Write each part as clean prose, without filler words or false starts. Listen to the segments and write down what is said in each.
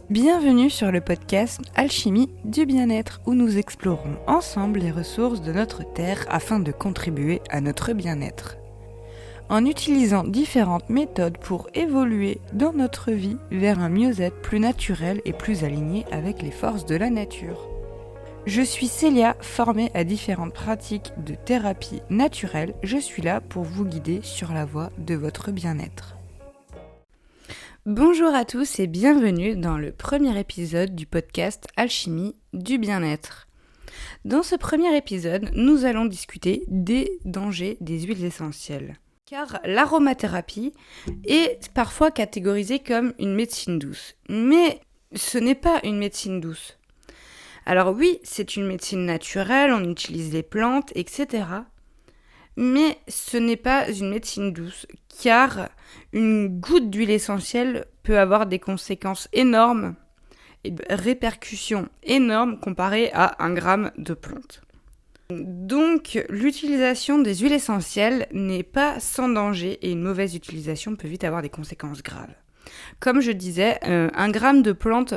Bienvenue sur le podcast Alchimie du bien-être où nous explorons ensemble les ressources de notre terre afin de contribuer à notre bien-être. En utilisant différentes méthodes pour évoluer dans notre vie vers un mieux-être plus naturel et plus aligné avec les forces de la nature. Je suis Célia, formée à différentes pratiques de thérapie naturelle. Je suis là pour vous guider sur la voie de votre bien-être. Bonjour à tous et bienvenue dans le premier épisode du podcast Alchimie du bien-être. Dans ce premier épisode, nous allons discuter des dangers des huiles essentielles. Car l'aromathérapie est parfois catégorisée comme une médecine douce. Mais ce n'est pas une médecine douce. Alors oui, c'est une médecine naturelle, on utilise les plantes, etc. Mais ce n'est pas une médecine douce, car une goutte d'huile essentielle peut avoir des conséquences énormes et des répercussions énormes comparées à 1 gramme de plante. Donc, l'utilisation des huiles essentielles n'est pas sans danger et une mauvaise utilisation peut vite avoir des conséquences graves. Comme je disais, 1 gramme de plante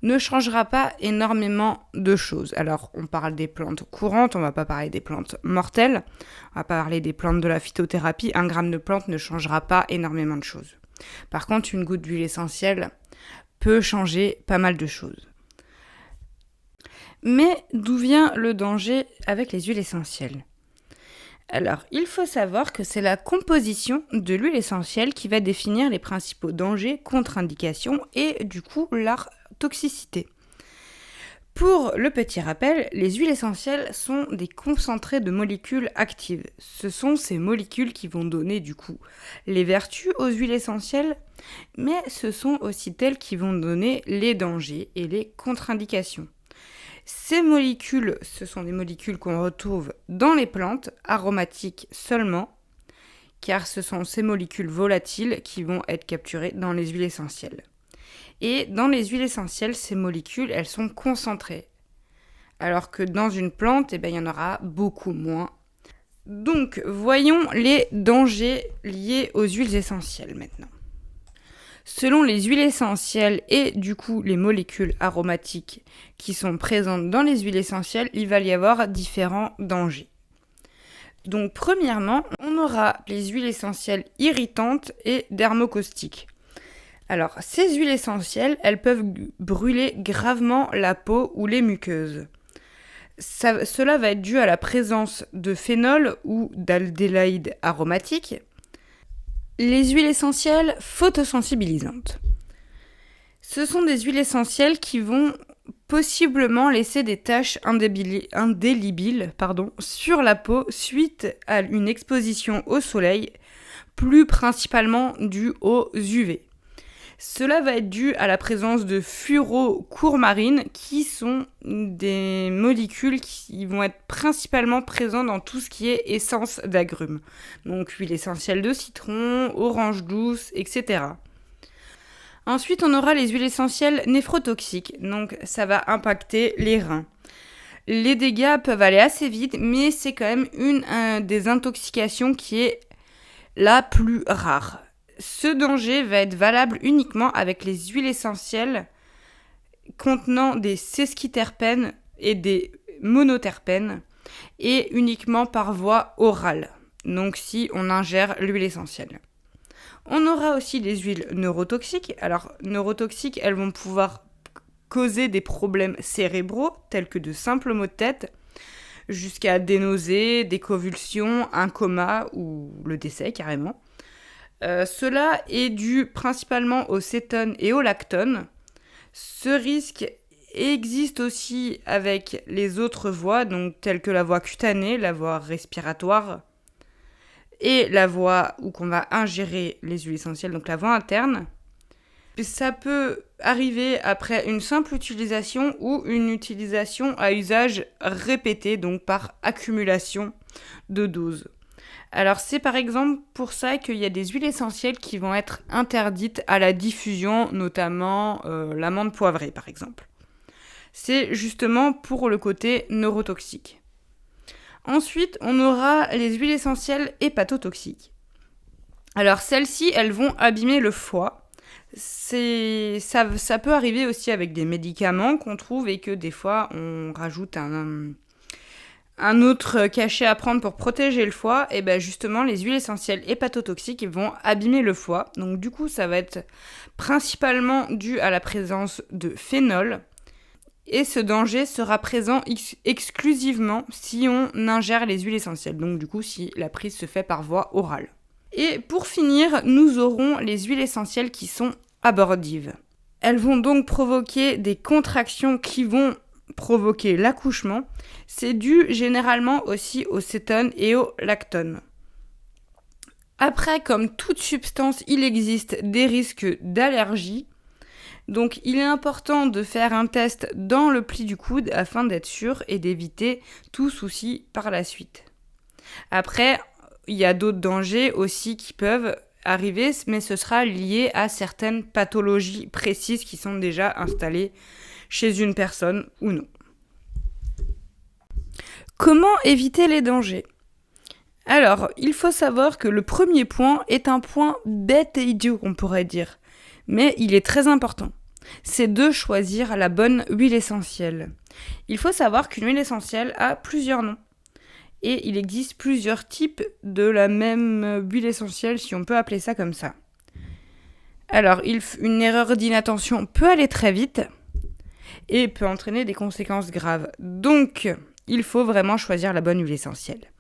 ne changera pas énormément de choses. Alors, on parle des plantes courantes, on ne va pas parler des plantes mortelles, on va pas parler des plantes de la phytothérapie. 1 gramme de plante ne changera pas énormément de choses. Par contre, une goutte d'huile essentielle peut changer pas mal de choses. Mais d'où vient le danger avec les huiles essentielles ? Alors, il faut savoir que c'est la composition de l'huile essentielle qui va définir les principaux dangers, contre-indications et du coup leur toxicité. Pour le petit rappel, les huiles essentielles sont des concentrés de molécules actives. Ce sont ces molécules qui vont donner du coup les vertus aux huiles essentielles, mais ce sont aussi elles qui vont donner les dangers et les contre-indications. Ces molécules, ce sont des molécules qu'on retrouve dans les plantes, aromatiques seulement, car ce sont ces molécules volatiles qui vont être capturées dans les huiles essentielles. Et dans les huiles essentielles, ces molécules, elles sont concentrées. Alors que dans une plante, il y en aura beaucoup moins. Donc, voyons les dangers liés aux huiles essentielles maintenant. Selon les huiles essentielles et du coup les molécules aromatiques qui sont présentes dans les huiles essentielles, il va y avoir différents dangers. Donc premièrement, on aura les huiles essentielles irritantes et dermocaustiques. Alors ces huiles essentielles, elles peuvent brûler gravement la peau ou les muqueuses. Cela va être dû à la présence de phénol ou d'aldéhyde aromatique. Les huiles essentielles photosensibilisantes. Ce sont des huiles essentielles qui vont possiblement laisser des taches indélébiles sur la peau suite à une exposition au soleil, plus principalement due aux UV. Cela va être dû à la présence de furocourmarines qui sont des molécules qui vont être principalement présentes dans tout ce qui est essence d'agrumes. Donc huile essentielle de citron, orange douce, etc. Ensuite, on aura les huiles essentielles néphrotoxiques. Donc ça va impacter les reins. Les dégâts peuvent aller assez vite, mais c'est quand même une des intoxications qui est la plus rare. Ce danger va être valable uniquement avec les huiles essentielles contenant des sesquiterpènes et des monoterpènes et uniquement par voie orale, donc si on ingère l'huile essentielle. On aura aussi des huiles neurotoxiques. Alors, neurotoxiques, elles vont pouvoir causer des problèmes cérébraux tels que de simples maux de tête jusqu'à des nausées, des convulsions, un coma ou le décès carrément. Cela est dû principalement au cétone et au lactone. Ce risque existe aussi avec les autres voies, donc telles que la voie cutanée, la voie respiratoire et la voie où on va ingérer les huiles essentielles, donc la voie interne. Ça peut arriver après une simple utilisation ou une utilisation à usage répété, donc par accumulation de doses. Alors c'est par exemple pour ça qu'il y a des huiles essentielles qui vont être interdites à la diffusion, notamment l'amande poivrée par exemple. C'est justement pour le côté neurotoxique. Ensuite, on aura les huiles essentielles hépatotoxiques. Alors celles-ci, elles vont abîmer le foie. Ça peut arriver aussi avec des médicaments qu'on trouve et que des fois on rajoute un autre cachet à prendre pour protéger le foie. Et bien justement, les huiles essentielles hépatotoxiques vont abîmer le foie. Donc du coup, ça va être principalement dû à la présence de phénol. Et ce danger sera présent exclusivement si on ingère les huiles essentielles. Donc du coup, si la prise se fait par voie orale. Et pour finir, nous aurons les huiles essentielles qui sont abortives. Elles vont donc provoquer des contractions qui vont provoquer l'accouchement. C'est dû généralement aussi au cétone et au lactone. Après, comme toute substance, il existe des risques d'allergie. Donc il est important de faire un test dans le pli du coude afin d'être sûr et d'éviter tout souci par la suite. Après, il y a d'autres dangers aussi qui peuvent arriver, mais ce sera lié à certaines pathologies précises qui sont déjà installées chez une personne ou non. Comment éviter les dangers ? Alors, il faut savoir que le premier point est un point bête et idiot, on pourrait dire, mais il est très important. C'est de choisir la bonne huile essentielle. Il faut savoir qu'une huile essentielle a plusieurs noms. Et il existe plusieurs types de la même huile essentielle, si on peut appeler ça comme ça. Alors, une erreur d'inattention peut aller très vite et peut entraîner des conséquences graves. Donc, il faut vraiment choisir la bonne huile essentielle.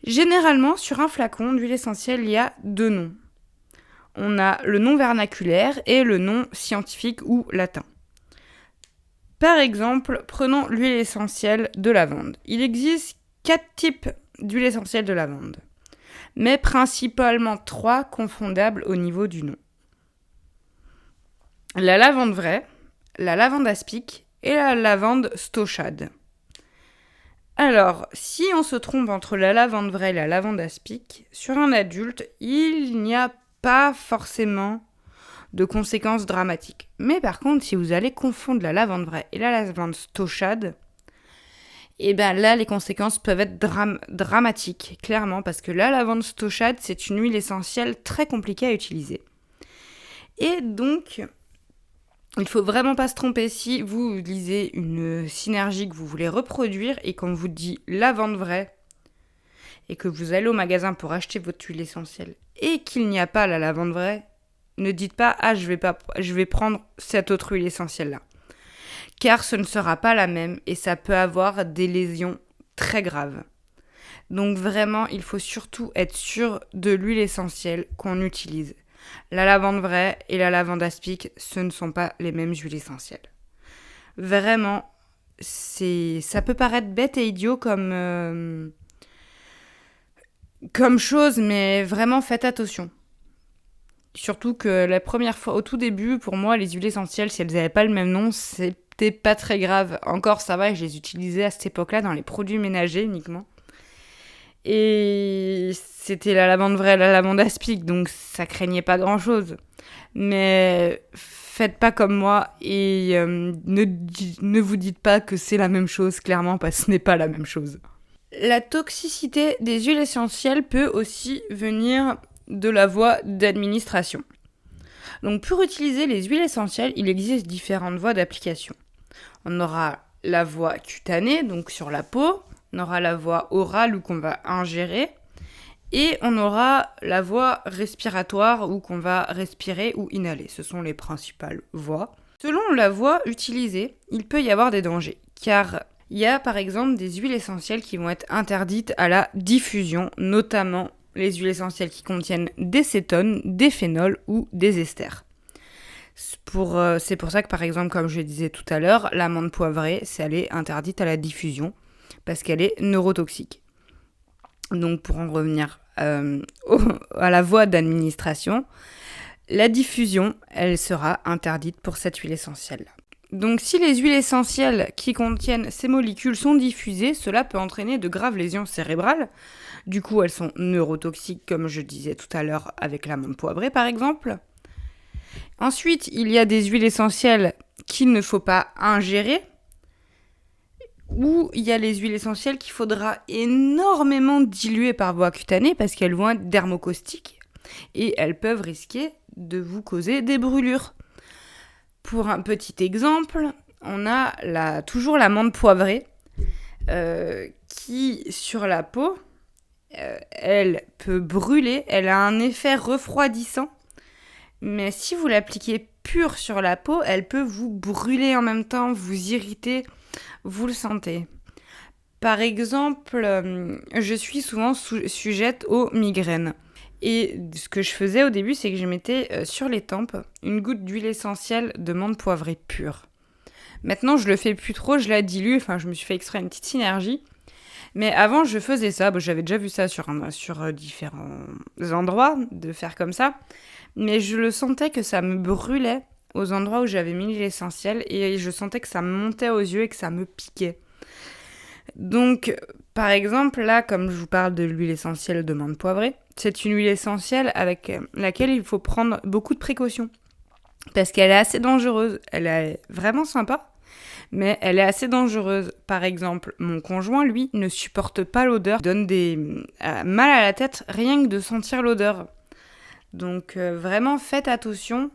Généralement, sur un flacon d'huile essentielle, il y a 2 noms. On a le nom vernaculaire et le nom scientifique ou latin. Par exemple, prenons l'huile essentielle de lavande. Il existe 4 types d'huile essentielle de lavande, mais principalement 3 confondables au niveau du nom. La lavande vraie, la lavande aspic et la lavande stochade. Alors, si on se trompe entre la lavande vraie et la lavande aspic, sur un adulte, il n'y a pas forcément de conséquences dramatiques. Mais par contre, si vous allez confondre la lavande vraie et la lavande stochade, et bien là, les conséquences peuvent être dramatiques, clairement, parce que la lavande stochade, c'est une huile essentielle très compliquée à utiliser. Et donc, il faut vraiment pas se tromper si vous lisez une synergie que vous voulez reproduire et qu'on vous dit lavande vraie, et que vous allez au magasin pour acheter votre huile essentielle et qu'il n'y a pas la lavande vraie, ne dites pas « Ah, je vais prendre cette autre huile essentielle-là ». Car ce ne sera pas la même et ça peut avoir des lésions très graves. Donc vraiment, il faut surtout être sûr de l'huile essentielle qu'on utilise. La lavande vraie et la lavande aspic, ce ne sont pas les mêmes huiles essentielles. Vraiment, ça peut paraître bête et idiot comme chose, mais vraiment faites attention. Surtout que la première fois, au tout début, pour moi, les huiles essentielles, si elles n'avaient pas le même nom, c'était pas très grave. Encore, ça va, je les utilisais à cette époque-là dans les produits ménagers uniquement. Et c'était la lavande vraie, la lavande aspic, donc ça craignait pas grand-chose. Mais faites pas comme moi et ne vous dites pas que c'est la même chose, clairement, parce que ce n'est pas la même chose. La toxicité des huiles essentielles peut aussi venir de la voie d'administration. Donc pour utiliser les huiles essentielles, il existe différentes voies d'application. On aura la voie cutanée, donc sur la peau, on aura la voie orale où qu'on va ingérer, et on aura la voie respiratoire où qu'on va respirer ou inhaler. Ce sont les principales voies. Selon la voie utilisée, il peut y avoir des dangers, car il y a par exemple des huiles essentielles qui vont être interdites à la diffusion, notamment les huiles essentielles qui contiennent des cétones, des phénols ou des esters. C'est pour ça que par exemple, comme je le disais tout à l'heure, l'amande poivrée, elle est interdite à la diffusion parce qu'elle est neurotoxique. Donc pour en revenir à la voie d'administration, la diffusion, elle sera interdite pour cette huile essentielle-là. Donc si les huiles essentielles qui contiennent ces molécules sont diffusées, cela peut entraîner de graves lésions cérébrales. Du coup, elles sont neurotoxiques, comme je disais tout à l'heure avec l'amande poivrée par exemple. Ensuite, il y a des huiles essentielles qu'il ne faut pas ingérer, ou il y a les huiles essentielles qu'il faudra énormément diluer par voie cutanée parce qu'elles vont être dermocaustiques. et elles peuvent risquer de vous causer des brûlures. Pour un petit exemple, on a toujours la menthe poivrée qui, sur la peau, elle peut brûler, elle a un effet refroidissant, mais si vous l'appliquez pure sur la peau, elle peut vous brûler en même temps, vous irriter, vous le sentez. Par exemple, je suis souvent sujette aux migraines. Et ce que je faisais au début, c'est que je mettais sur les tempes une goutte d'huile essentielle de menthe poivrée pure. Maintenant, je le fais plus trop, je la dilue, je me suis fait extraire une petite synergie. Mais avant, je faisais ça, j'avais déjà vu ça sur différents endroits, de faire comme ça. Mais je le sentais que ça me brûlait aux endroits où j'avais mis l'huile essentielle et je sentais que ça me montait aux yeux et que ça me piquait. Donc, par exemple, là, comme je vous parle de l'huile essentielle de menthe poivrée, c'est une huile essentielle avec laquelle il faut prendre beaucoup de précautions. Parce qu'elle est assez dangereuse. Elle est vraiment sympa, mais elle est assez dangereuse. Par exemple, mon conjoint, lui, ne supporte pas l'odeur. Il donne mal à la tête rien que de sentir l'odeur. Donc, vraiment, faites attention.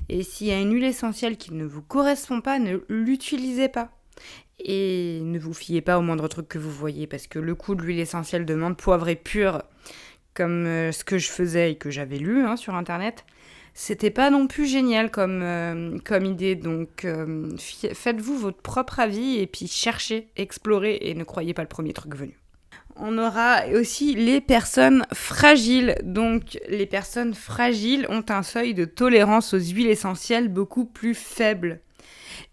Et s'il y a une huile essentielle qui ne vous correspond pas, ne l'utilisez pas. Et ne vous fiez pas au moindre truc que vous voyez, parce que le coup de l'huile essentielle de menthe poivrée pure, comme ce que je faisais et que j'avais lu sur internet, c'était pas non plus génial comme idée. Donc faites-vous votre propre avis et puis cherchez, explorez et ne croyez pas le premier truc venu. On aura aussi les personnes fragiles. Donc les personnes fragiles ont un seuil de tolérance aux huiles essentielles beaucoup plus faible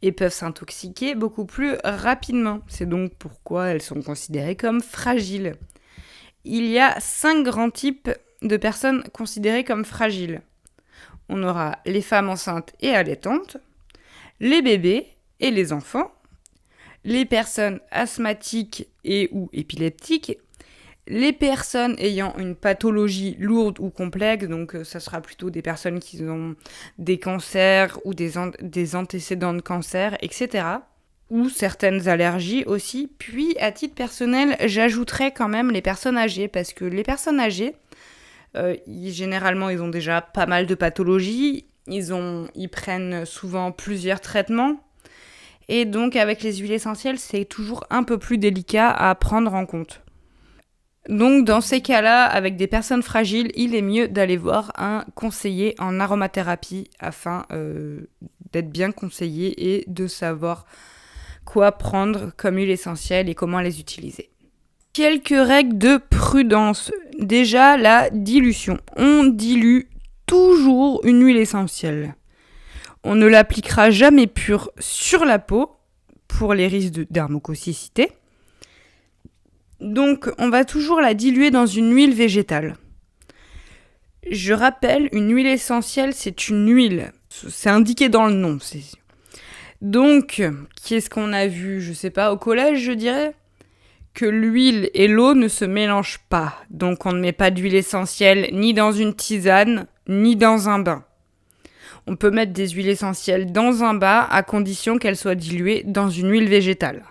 et peuvent s'intoxiquer beaucoup plus rapidement. C'est donc pourquoi elles sont considérées comme fragiles. Il y a 5 grands types de personnes considérées comme fragiles. On aura les femmes enceintes et allaitantes, les bébés et les enfants, les personnes asthmatiques et ou épileptiques, les personnes ayant une pathologie lourde ou complexe, donc ça sera plutôt des personnes qui ont des cancers ou des antécédents de cancer, etc. Ou certaines allergies aussi. Puis, à titre personnel, j'ajouterais quand même les personnes âgées, parce que les personnes âgées, généralement, ils ont déjà pas mal de pathologies, ils prennent souvent plusieurs traitements, et donc avec les huiles essentielles, c'est toujours un peu plus délicat à prendre en compte. Donc dans ces cas-là, avec des personnes fragiles, il est mieux d'aller voir un conseiller en aromathérapie afin d'être bien conseillé et de savoir quoi prendre comme huile essentielle et comment les utiliser. Quelques règles de prudence. Déjà, la dilution. On dilue toujours une huile essentielle. On ne l'appliquera jamais pure sur la peau pour les risques de dermotoxicité. Donc, on va toujours la diluer dans une huile végétale. Je rappelle, une huile essentielle, c'est une huile. C'est indiqué dans le nom. Donc, qu'est-ce qu'on a vu, je sais pas, au collège, je dirais que l'huile et l'eau ne se mélangent pas. Donc, on ne met pas d'huile essentielle ni dans une tisane, ni dans un bain. On peut mettre des huiles essentielles dans un bain à condition qu'elles soient diluées dans une huile végétale.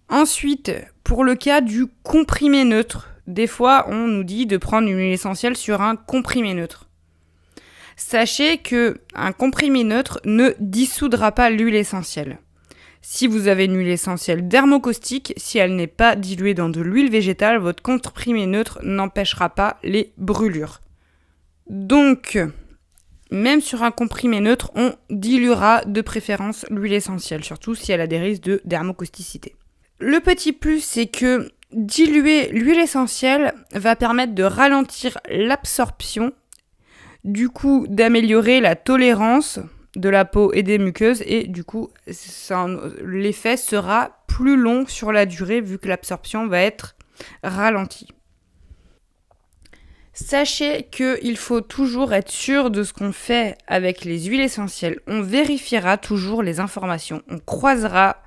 Ensuite, pour le cas du comprimé neutre, des fois on nous dit de prendre une huile essentielle sur un comprimé neutre. Sachez qu'un comprimé neutre ne dissoudra pas l'huile essentielle. Si vous avez une huile essentielle dermocaustique, si elle n'est pas diluée dans de l'huile végétale, votre comprimé neutre n'empêchera pas les brûlures. Donc, même sur un comprimé neutre, on diluera de préférence l'huile essentielle, surtout si elle a des risques de dermocausticité. Le petit plus, c'est que diluer l'huile essentielle va permettre de ralentir l'absorption, du coup d'améliorer la tolérance de la peau et des muqueuses, et du coup l'effet sera plus long sur la durée vu que l'absorption va être ralentie. Sachez qu'il faut toujours être sûr de ce qu'on fait avec les huiles essentielles. On vérifiera toujours les informations, on croisera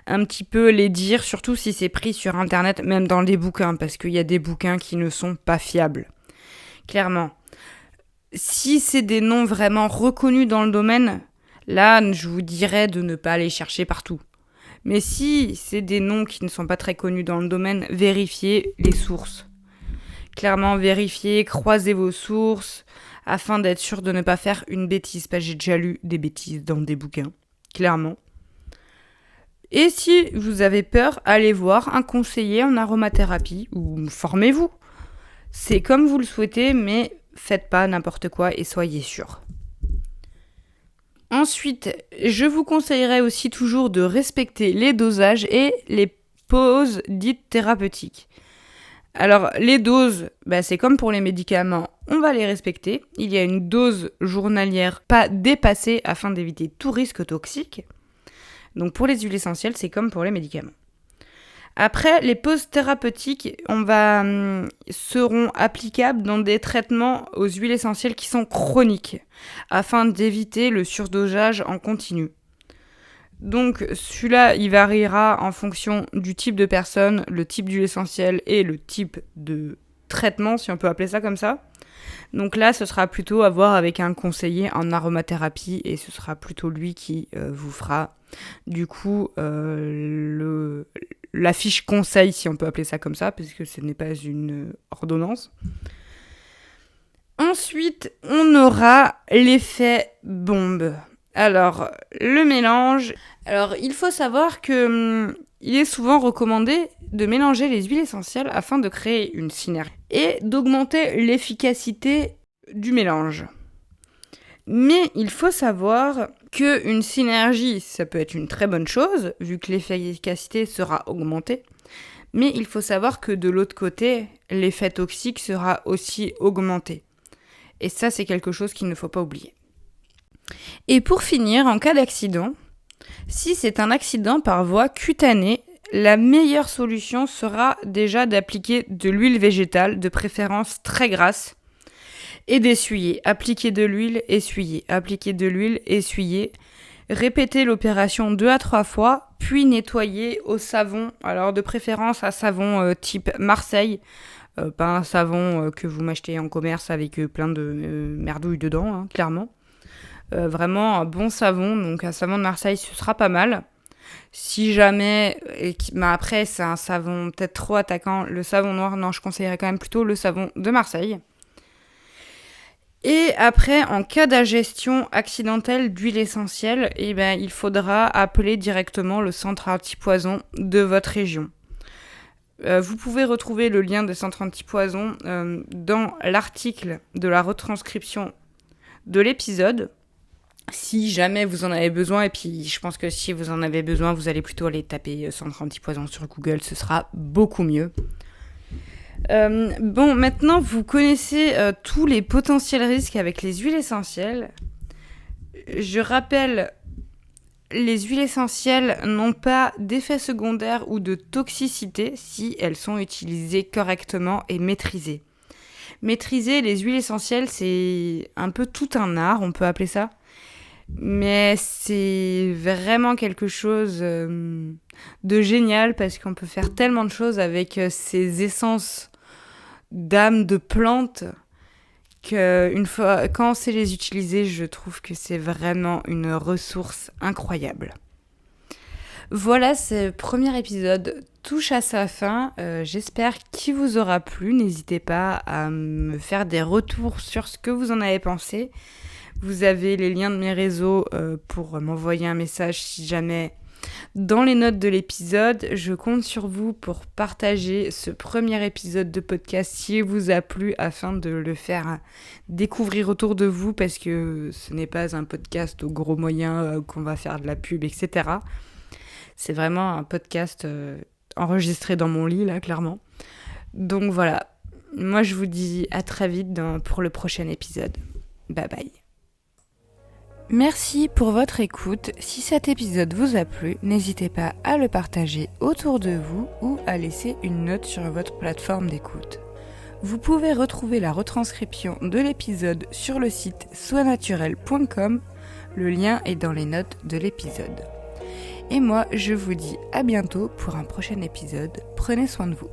un petit peu les dires, surtout si c'est pris sur internet, même dans les bouquins, parce qu'il y a des bouquins qui ne sont pas fiables. Clairement. Si c'est des noms vraiment reconnus dans le domaine, là, je vous dirais de ne pas aller chercher partout. Mais si c'est des noms qui ne sont pas très connus dans le domaine, vérifiez les sources. Clairement, vérifiez, croisez vos sources, afin d'être sûr de ne pas faire une bêtise, parce que j'ai déjà lu des bêtises dans des bouquins, clairement. Et si vous avez peur, allez voir un conseiller en aromathérapie ou formez-vous. C'est comme vous le souhaitez, mais faites pas n'importe quoi et soyez sûr. Ensuite, je vous conseillerais aussi toujours de respecter les dosages et les pauses dites thérapeutiques. Alors, les doses, c'est comme pour les médicaments, on va les respecter. Il y a une dose journalière pas dépassée afin d'éviter tout risque toxique. Donc pour les huiles essentielles, c'est comme pour les médicaments. Après, les pauses thérapeutiques seront applicables dans des traitements aux huiles essentielles qui sont chroniques, afin d'éviter le surdosage en continu. Donc celui-là, il variera en fonction du type de personne, le type d'huile essentielle et le type de traitement, si on peut appeler ça comme ça. Donc là, ce sera plutôt à voir avec un conseiller en aromathérapie et ce sera plutôt lui qui vous fera du coup la fiche conseil, si on peut appeler ça comme ça, parce que ce n'est pas une ordonnance. Ensuite, on aura l'effet bombe. Alors, le mélange. Alors, il faut savoir que il est souvent recommandé de mélanger les huiles essentielles afin de créer une synergie et d'augmenter l'efficacité du mélange. Mais il faut savoir qu'une synergie, ça peut être une très bonne chose, vu que l'efficacité sera augmentée. Mais il faut savoir que de l'autre côté, l'effet toxique sera aussi augmenté. Et ça, c'est quelque chose qu'il ne faut pas oublier. Et pour finir, en cas d'accident, si c'est un accident par voie cutanée, la meilleure solution sera déjà d'appliquer de l'huile végétale, de préférence très grasse, et d'essuyer. Appliquer de l'huile, essuyer. Appliquer de l'huile, essuyer. Répéter l'opération 2 à 3 fois, puis nettoyer au savon. Alors de préférence à savon type Marseille, pas un savon que vous m'achetez en commerce avec plein de merdouilles dedans, clairement. Vraiment un bon savon, donc un savon de Marseille, ce sera pas mal. Si jamais, après c'est un savon peut-être trop attaquant, le savon noir, non, je conseillerais quand même plutôt le savon de Marseille. Et après, en cas d'ingestion accidentelle d'huile essentielle, il faudra appeler directement le centre antipoison de votre région. Vous pouvez retrouver le lien des centres antipoison dans l'article de la retranscription de l'épisode. Si jamais vous en avez besoin, et puis je pense que si vous en avez besoin, vous allez plutôt aller taper centre antipoison sur Google, ce sera beaucoup mieux. Maintenant vous connaissez tous les potentiels risques avec les huiles essentielles. Je rappelle, les huiles essentielles n'ont pas d'effets secondaires ou de toxicité si elles sont utilisées correctement et maîtrisées. Maîtriser les huiles essentielles, c'est un peu tout un art, on peut appeler ça. Mais c'est vraiment quelque chose de génial parce qu'on peut faire tellement de choses avec ces essences d'âme de plantes qu'une fois, quand on sait les utiliser, je trouve que c'est vraiment une ressource incroyable. Voilà, ce premier épisode touche à sa fin. J'espère qu'il vous aura plu. N'hésitez pas à me faire des retours sur ce que vous en avez pensé. Vous avez les liens de mes réseaux pour m'envoyer un message si jamais. Dans les notes de l'épisode, je compte sur vous pour partager ce premier épisode de podcast s'il vous a plu afin de le faire découvrir autour de vous parce que ce n'est pas un podcast aux gros moyens qu'on va faire de la pub, etc. C'est vraiment un podcast enregistré dans mon lit, là, clairement. Donc voilà, moi je vous dis à très vite pour le prochain épisode. Bye bye. Merci pour votre écoute. Si cet épisode vous a plu, n'hésitez pas à le partager autour de vous ou à laisser une note sur votre plateforme d'écoute. Vous pouvez retrouver la retranscription de l'épisode sur le site soinaturel.com. Le lien est dans les notes de l'épisode. Et moi, je vous dis à bientôt pour un prochain épisode. Prenez soin de vous.